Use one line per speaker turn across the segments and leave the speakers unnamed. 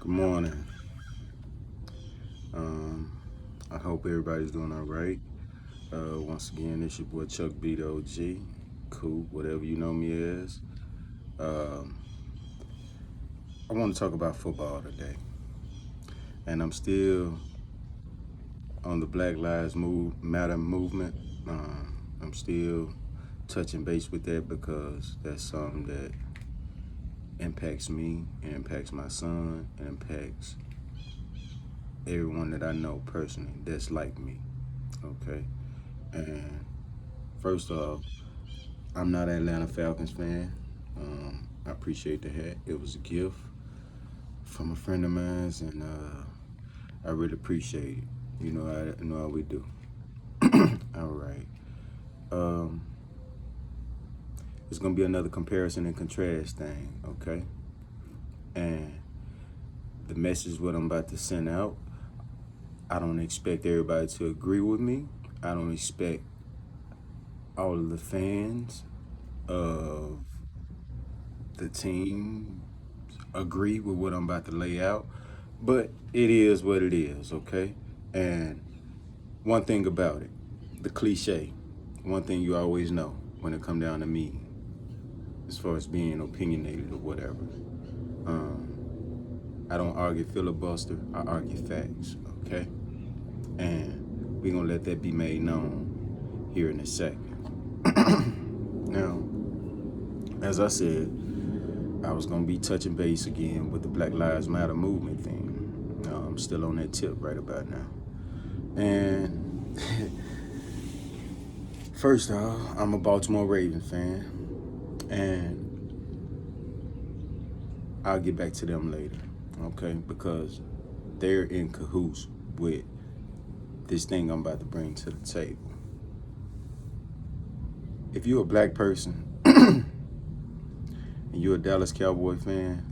Good morning. Um, I hope everybody's doing all right. Once again, it's your boy Chuck B the OG, Cool, whatever you know me as. Um, I want to talk about football today, and I'm still on the Black Lives Matter movement. I'm still touching base with that because that's something that impacts me, it impacts my son, it impacts everyone that I know personally that's like me. Okay, and first off, I'm not an Atlanta Falcons fan. I appreciate the hat. It was a gift from a friend of mine, and I really appreciate it. I know how we do. All right. Um, it's gonna be another comparison and contrast thing, okay? And the message what I'm about to send out, I don't expect everybody to agree with me. I don't expect all of the fans of the team agree with what I'm about to lay out, but it is what it is, okay? And one thing about it, the cliche, one thing you always know when it come down to me, as far as being opinionated or whatever, I don't argue filibuster, I argue facts, okay? And we're gonna let that be made known here in a second. Now, as I said, I was gonna be touching base again with the Black Lives Matter movement thing. I'm still on that tip right about now. And first off, I'm a Baltimore Ravens fan, and I'll get back to them later, okay? Because they're in cahoots with this thing I'm about to bring to the table. If you're a black person and you're a Dallas Cowboy fan,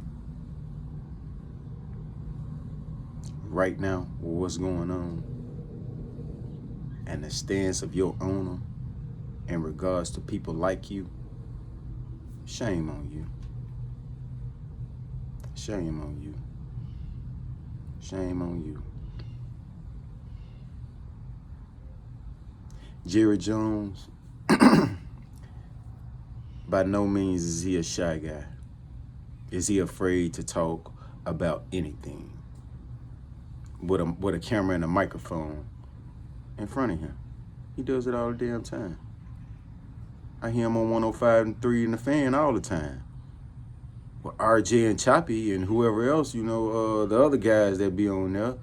right now, with what's going on, and the stance of your owner in regards to people like you, shame on you. Shame on you. Shame on you. Jerry Jones, by no means is he a shy guy. Is he afraid to talk about anything with a camera and a microphone in front of him? He does it all the damn time. I hear him on 105 and 3 in the fan all the time. Well, RJ and Choppy and whoever else, the other guys that be on there,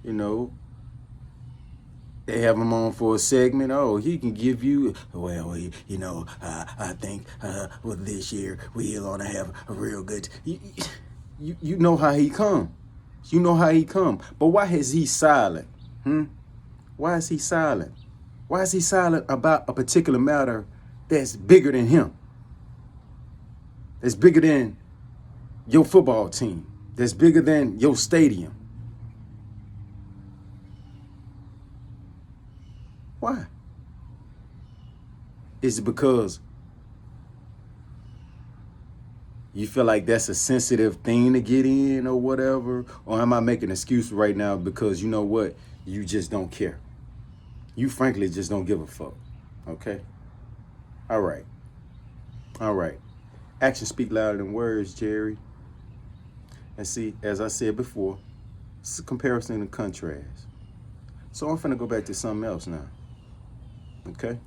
you know, they have him on for a segment. Oh, he can give you, I think with this year, we're going to have a real good, you know how he come. You know how he come. But why is he silent? Why is he silent? Why is he silent about a particular matter that's bigger than him? That's bigger than your football team. That's bigger than your stadium. Why? Is it because you feel like that's a sensitive thing to get in or whatever? Or am I making an excuse right now because you know what? You just don't care. You frankly just don't give a fuck. Okay? All right. All right. Actions speak louder than words, Jerry. And see, as I said before, it's a comparison and contrast. So I'm finna go back to something else now. Okay?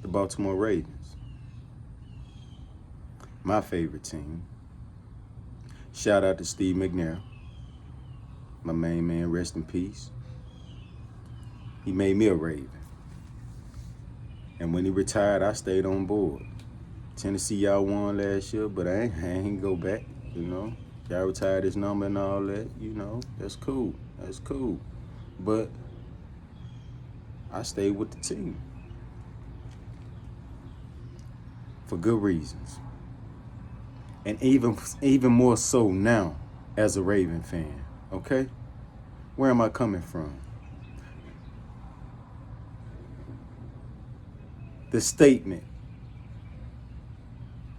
The Baltimore Ravens. My favorite team. Shout out to Steve McNair. My main man, rest in peace. He made me a Raven. And when he retired, I stayed on board. Tennessee, y'all won last year, but I ain't go back, Y'all retired his number and all that, That's cool. That's cool. But I stayed with the team. For good reasons. And even more so now as a Raven fan, okay? Where am I coming from? The statement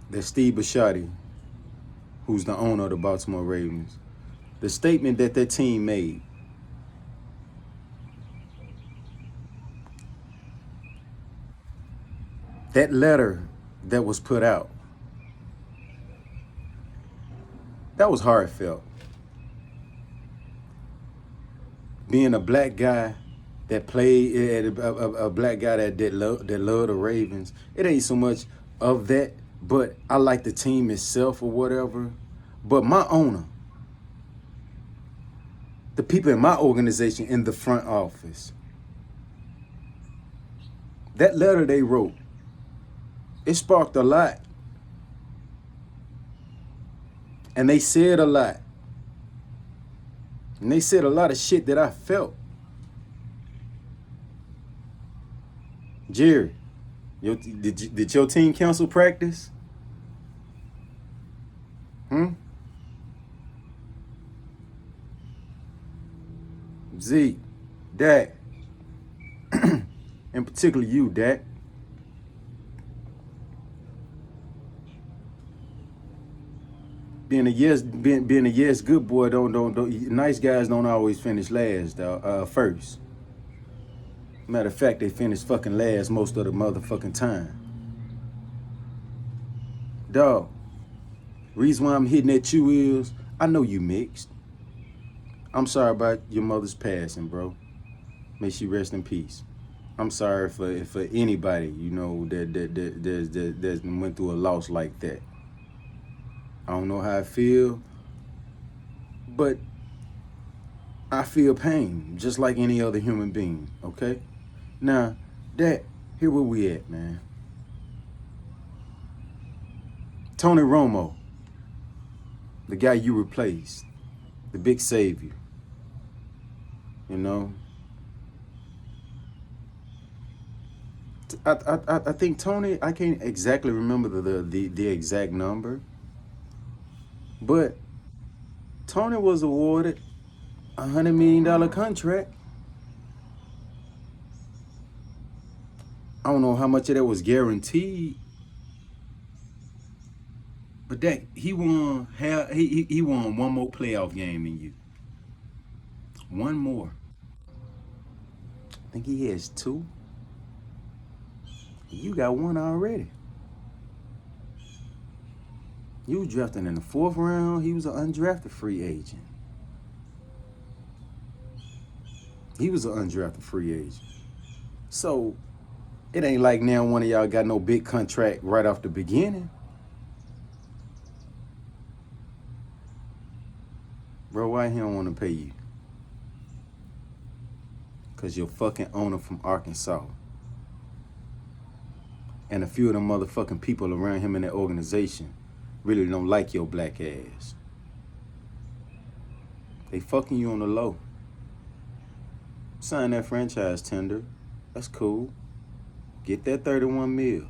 that Steve Bisciotti who's the owner of the Baltimore Ravens, the statement that their team made. That letter that was put out, that was heartfelt. Being a black guy that played, a black guy that loved the Ravens, it ain't so much of that, but I like the team itself or whatever. But my owner, the people in my organization in the front office, that letter they wrote, it sparked a lot. And they said a lot. And they said a lot of shit that I felt. Jerry, did your team cancel practice? Zeke, Dak, in particular you, Dak. Being a yes good boy, don't nice guys don't always finish last, first. Matter of fact, they finish fucking last most of the motherfucking time. Dog, reason why I'm hitting at you is I know you mixed. I'm sorry about your mother's passing, bro. May she rest in peace. I'm sorry for anybody, you know, that went through a loss like that. I don't know how I feel, but I feel pain just like any other human being, okay? Now, Dak, here where we at, man. Tony Romo, the guy you replaced, the big savior, you know? I think Tony, I can't exactly remember the exact number, but Tony was awarded a $100 million contract. I don't know how much of that was guaranteed, but that he won one more playoff game than you. One more. I think he has two. You got one already. You were drafted in the 4th round. He was an undrafted free agent. So it ain't like now one of y'all got no big contract right off the beginning. Bro, why he don't want to pay you? Because your fucking owner from Arkansas. And a few of them motherfucking people around him in that organization really don't like your black ass. They fucking you on the low. Sign that franchise tender. That's cool. Get that 31 mil.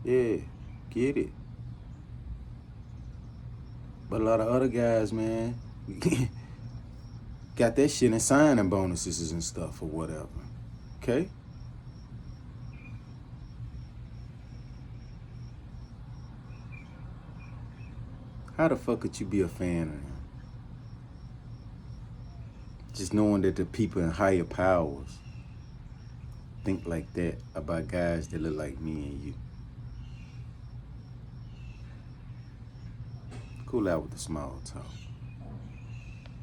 Yeah, get it. But a lot of other guys, man, got that shit in signing bonuses and stuff or whatever. Okay? How the fuck could you be a fan of them? Just knowing that the people in higher powers think like that about guys that look like me and you. Cool out with the small talk.